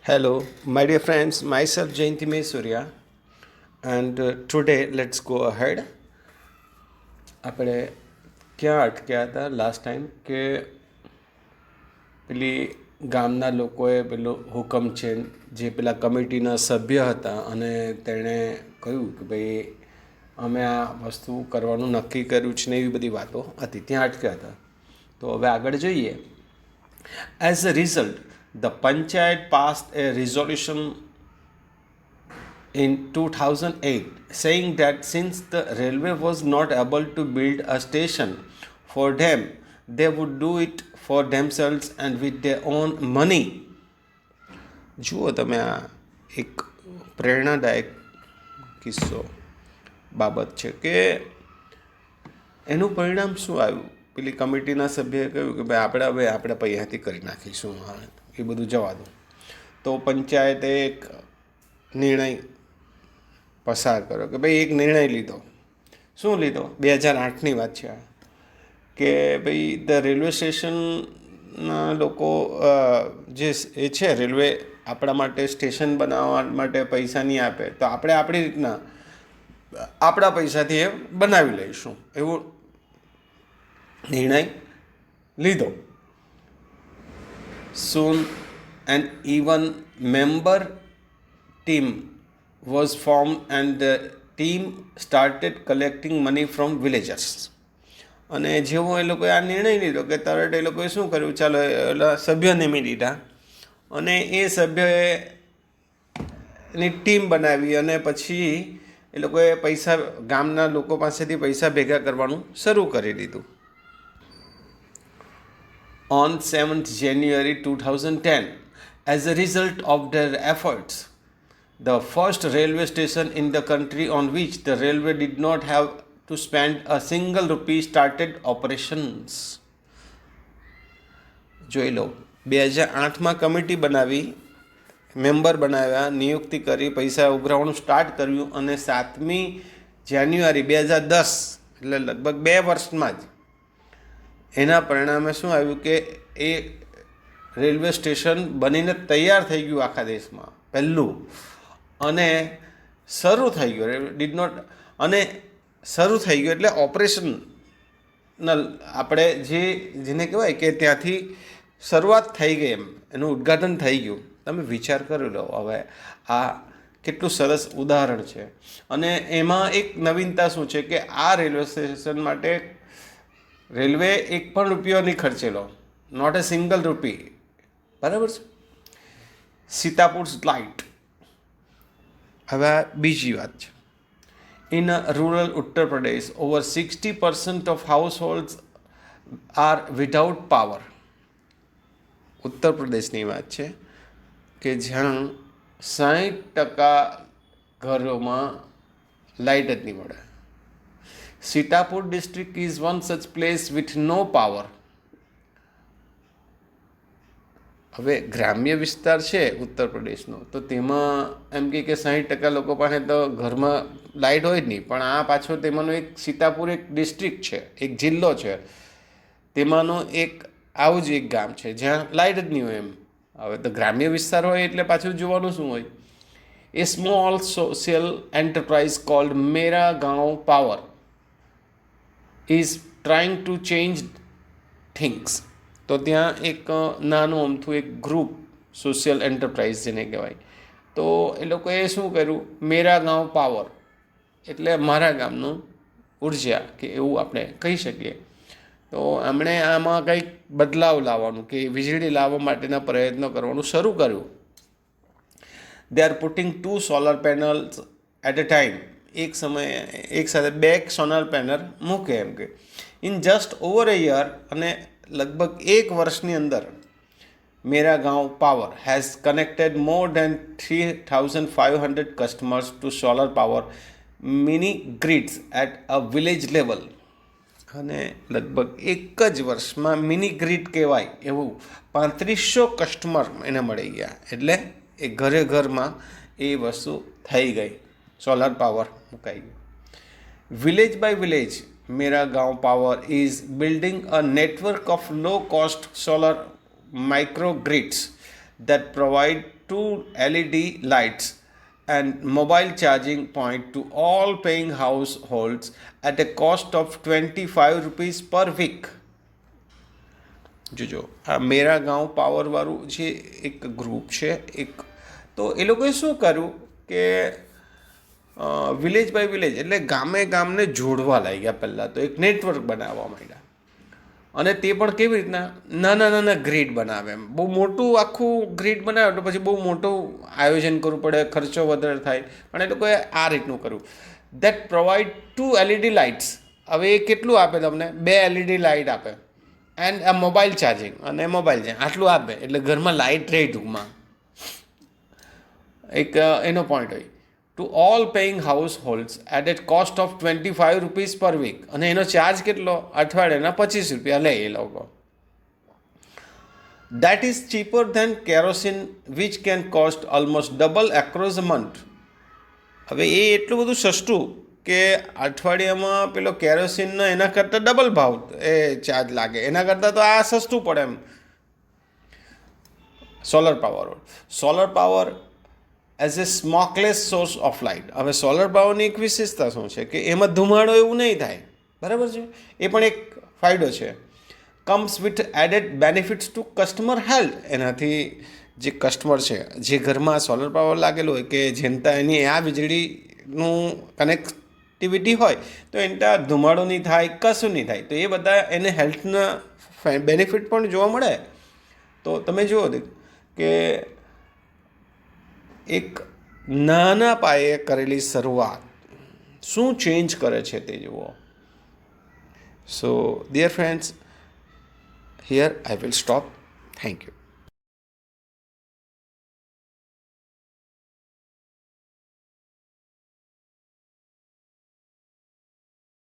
Hello, my dear friends, myself Jayanti Surya, and today let's go ahead. આપણે ક્યાં અટક્યા હતા last time કે પેલી ગામના લોકોએ પેલો હુકમ છે જે પેલા કમિટીના સભ્ય હતા અને તેણે કહ્યું કે ભાઈ અમે આ વસ્તુ કરવાનું નક્કી કર્યું છે ને એવી બધી વાતો હતી, ત્યાં અટક્યા હતા. તો હવે આગળ જોઈએ. As a result, the Panchayat passed a resolution in 2008 saying that since the railway was not able to build a station for them, they would do it for themselves and with their own money. જુઓ તમે, આ એક પ્રેરણાદાયક કિસ્સો બાબત છે કે એનું પરિણામ શું આવ્યું. પેલી કમિટીના સભ્યએ કહ્યું કે ભાઈ આપણે પૈસાથી કરી નાખીશું, એ બધું જવા દો. તો પંચાયતે એક નિર્ણય પસાર કર્યો કે ભાઈ એક નિર્ણય લીધો. શું લીધો? 2008ની વાત છે આ, કે ભાઈ ધ રેલવે સ્ટેશનના લોકો જે એ છે રેલવે આપણા માટે સ્ટેશન બનાવવા માટે પૈસા નહીં આપે તો આપણે આપણી રીતના આપણા પૈસાથી એ બનાવી લઈશું, એવું નિર્ણય લીધો. Soon an even member team was formed and the team started collecting money from villagers. અને જેવો એ લોકોએ આ નિર્ણય લીધો કે તરત એ લોકોએ શું કર્યું, ચાલો એલા સભ્ય નિમી દીધા અને એ સભ્યની ટીમ બનાવી અને પછી એ લોકોએ પૈસા ગામના લોકો પાસેથી પૈસા ભેગા કરવાનું શરૂ કરી દીધું. On 7th January 2010, as a result of their efforts, the first railway station in the country on which the railway did not have to spend a single rupee started operations. જોઈ લો, 2008માં કમિટી બનાવી, member બનાવ્યા, નિયુક્તિ કરી, પૈસા ઉઘરાવવાનું start કર્યું અને 7મી જાન્યુઆરી 2010 એટલે લગભગ 2 વર્ષમાં જ એના પરિણામે શું આવ્યું કે એ રેલવે સ્ટેશન બનીને તૈયાર થઈ ગયું આખા દેશમાં પહેલું, અને શરૂ થઈ ગયું અને શરૂ થઈ ગયું એટલે ઓપરેશનલ આપણે જેને કહેવાય કે ત્યાંથી શરૂઆત થઈ ગઈ, એનું ઉદ્ઘાટન થઈ ગયું. તમે વિચાર કરી લો હવે આ કેટલું સરસ ઉદાહરણ છે. અને એમાં એક નવીનતા શું છે કે આ રેલવે સ્ટેશન માટે રેલવે એક પણ રૂપિયો નહીં ખર્ચેલો, નોટ એ સિંગલ રૂપી, બરાબર છે. સીતાપુર લાઇટ. હવે બીજી વાત છે, in rural Uttar Pradesh over 60% of households are without power. Uttar પ્રદેશની વાત છે કે જ્યાં 60% ઘરોમાં લાઇટ જ નહીં મળે. Sitapur district is one such place with no power. હવે ગ્રામ્ય વિસ્તાર છે ઉત્તર પ્રદેશનો, તો તેમાં એમ કે 60% લોકો પાસે તો ઘરમાં લાઇટ હોય જ નહીં, પણ આ પાછો તેમાંનો એક સીતાપુર એક ડિસ્ટ્રિક્ટ છે, એક જિલ્લો છે, તેમાંનો એક આવું જ એક ગામ છે જ્યાં લાઇટ જ નહીં હોય. એમ હવે તો ગ્રામ્ય વિસ્તાર હોય એટલે પાછું જોવાનું શું હોય. A small social enterprise called Mera Gaon power is trying to change things. તો ત્યાં એક નાનું અમથું એક ગ્રુપ સોશિયલ એન્ટરપ્રાઇઝ જેને કહેવાય, તો એ લોકોએ શું કર્યું, મેરા ગાંવ પાવર એટલે મારા ગામનું ઉર્જા કે એવું આપણે કહી શકીએ. તો એમણે આમાં કંઈક બદલાવ લાવવાનું કે વીજળી લાવવા માટેના પ્રયત્નો કરવાનું શરૂ કર્યું. They are putting 2 solar panels at a time. એક સમયે એક સાથે 2 સોલર પેનલ મૂકે એમ કે in just over a year. અને લગભગ 1 વર્ષની અંદર Mera Gaon power has connected more than 3,500 customers to solar power mini grids at a village level. અને લગભગ એક જ વર્ષમાં મિની ગ્રીડ કહેવાય એવું 3500 કસ્ટમર એને મળી ગયા. એટલે એ ઘરે ઘરમાં એ વસ્તુ થઈ ગઈ, સોલર પાવર મુકાઈ ગયું. Village by village Mera Gaon power is building a network of low cost solar microgrids that provide 2 LED lights and mobile charging point to all paying households at a cost of 25 rupees per week. જોજો આ મેરા ગાંવ પાવરવાળું જે એક group છે તો એ લોકોએ શું કર્યું કે વિલેજ બાય વિલેજ એટલે ગામને જોડવા લાગ્યા. પહેલાં તો એક નેટવર્ક બનાવવા માંડ્યા અને તે પણ કેવી રીતના નાના ગ્રીડ બનાવે. એમ બહુ મોટું આખું ગ્રીડ બનાવે તો પછી બહુ મોટું આયોજન કરવું પડે, ખર્ચો વધારે થાય. પણ એ લોકોએ આ રીતનું કર્યું. That provide 2 LED lights. હવે એ કેટલું આપે તમને? 2 LED લાઇટ આપે એન્ડ આ મોબાઈલ ચાર્જિંગ અને મોબાઈલ ચાર્જિંગ આટલું આપે એટલે ઘરમાં લાઇટ રહે ટૂંકમાં. એક એનો પોઈન્ટ હોય. To all paying households at at cost of 25 rupees per week. અને એનો ચાર્જ કેટલો? અઠવાડિયાના 25 રૂપિયા લે એ લોકો. That is cheaper than kerosene which can cost almost double across a month. હવે એ એટલું બધું સસ્તું કે અઠવાડિયામાં પેલો કેરોસીનનો એના કરતાં ડબલ ભાવ એ ચાર્જ લાગે. એના કરતાં તો આ સસ્તું પડે એમ. Solar power as a smokeless source of light. હવે સોલર પાવરની એક વિશેષતા શું છે કે એમાં ધુમાડો એવું નહીં થાય, બરાબર છે. એ પણ એક ફાયદો છે. Comes with added benefits to customer health. એનાથી જે કસ્ટમર છે, જે ઘરમાં સોલર પાવર લાગેલો હોય કે જેનતા એની આ વીજળીનું કનેક્ટિવિટી હોય તો એનતા ધુમાડો નહીં થાય, કશું નહીં થાય. તો એ બધા એને હેલ્થના બેનિફિટ પણ જોવા મળે. તો તમે જુઓ કે એક નાના પાયે કરેલી શરૂઆત શું ચેન્જ કરે છે તે જુઓ. So dear friends, here I will stop. Thank you.